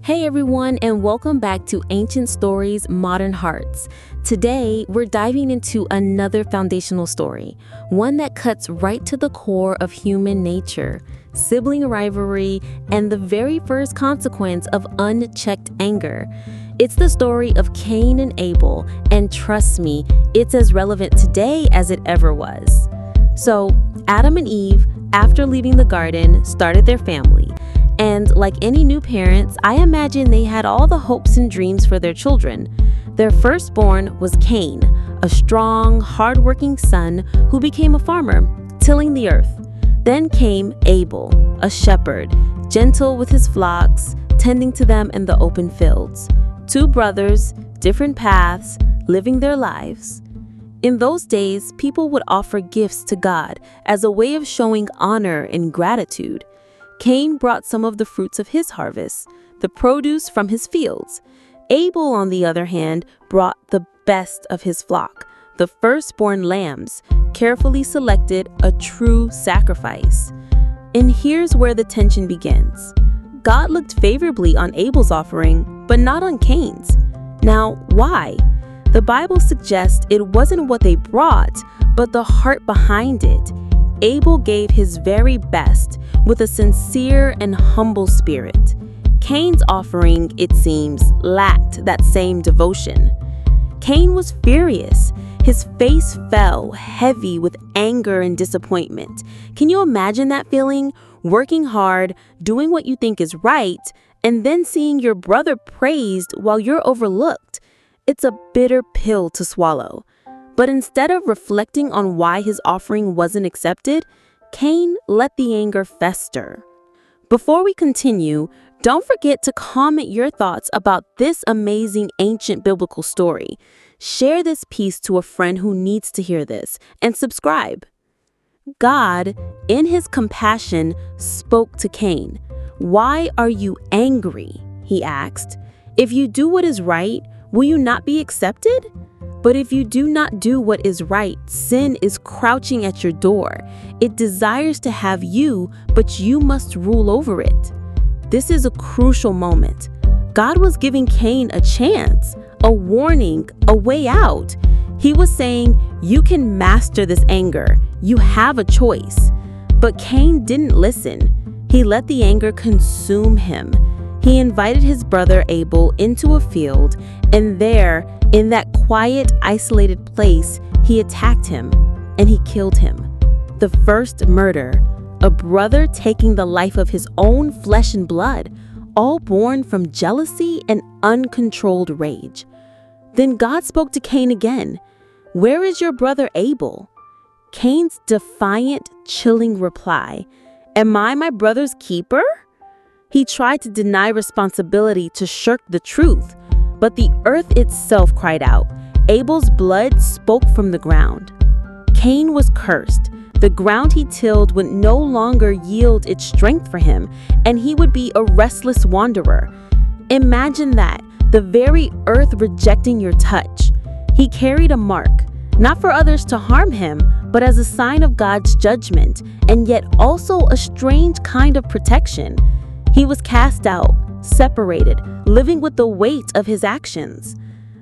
Hey everyone, and welcome back to Ancient Stories, Modern Hearts. Today, we're diving into another foundational story, one that cuts right to the core of human nature, sibling rivalry, and the very first consequence of unchecked anger. It's the story of Cain and Abel, and trust me, it's as relevant today as it ever was. So, Adam and Eve, after leaving the garden, started their family. And like any new parents, I imagine they had all the hopes and dreams for their children. Their firstborn was Cain, a strong, hardworking son who became a farmer, tilling the earth. Then came Abel, a shepherd, gentle with his flocks, tending to them in the open fields. Two brothers, different paths, living their lives. In those days, people would offer gifts to God as a way of showing honor and gratitude. Cain brought some of the fruits of his harvest, the produce from his fields. Abel, on the other hand, brought the best of his flock, the firstborn lambs, carefully selected, a true sacrifice. And here's where the tension begins. God looked favorably on Abel's offering, but not on Cain's. Now, why? The Bible suggests it wasn't what they brought, but the heart behind it. Abel gave his very best with a sincere and humble spirit. Cain's offering, it seems, lacked that same devotion. Cain was furious. His face fell, heavy with anger and disappointment. Can you imagine that feeling? Working hard, doing what you think is right, and then seeing your brother praised while you're overlooked. It's a bitter pill to swallow. But instead of reflecting on why his offering wasn't accepted, Cain let the anger fester. Before we continue, don't forget to comment your thoughts about this amazing ancient biblical story. Share this piece to a friend who needs to hear this, and subscribe. God, in his compassion, spoke to Cain. "Why are you angry?" he asked. "If you do what is right, will you not be accepted? But if you do not do what is right, sin is crouching at your door. It desires to have you, but you must rule over it." This is a crucial moment. God was giving Cain a chance, a warning, a way out. He was saying, you can master this anger. You have a choice. But Cain didn't listen. He let the anger consume him. He invited his brother Abel into a field, and there, in that quiet, isolated place, he attacked him, and he killed him. The first murder, a brother taking the life of his own flesh and blood, all born from jealousy and uncontrolled rage. Then God spoke to Cain again. "Where is your brother Abel?" Cain's defiant, chilling reply, "Am I my brother's keeper?" He tried to deny responsibility to shirk the truth, but the earth itself cried out. Abel's blood spoke from the ground. Cain was cursed. The ground he tilled would no longer yield its strength for him, and he would be a restless wanderer. Imagine that, the very earth rejecting your touch. He carried a mark, not for others to harm him, but as a sign of God's judgment, and yet also a strange kind of protection. He was cast out, separated, living with the weight of his actions.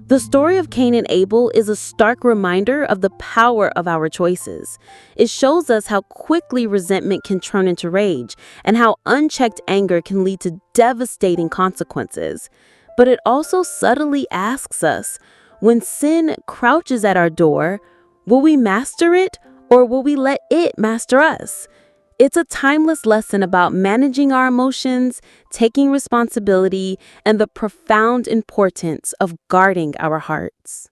The story of Cain and Abel is a stark reminder of the power of our choices. It shows us how quickly resentment can turn into rage, and how unchecked anger can lead to devastating consequences. But it also subtly asks us, when sin crouches at our door, will we master it, or will we let it master us? It's a timeless lesson about managing our emotions, taking responsibility, and the profound importance of guarding our hearts.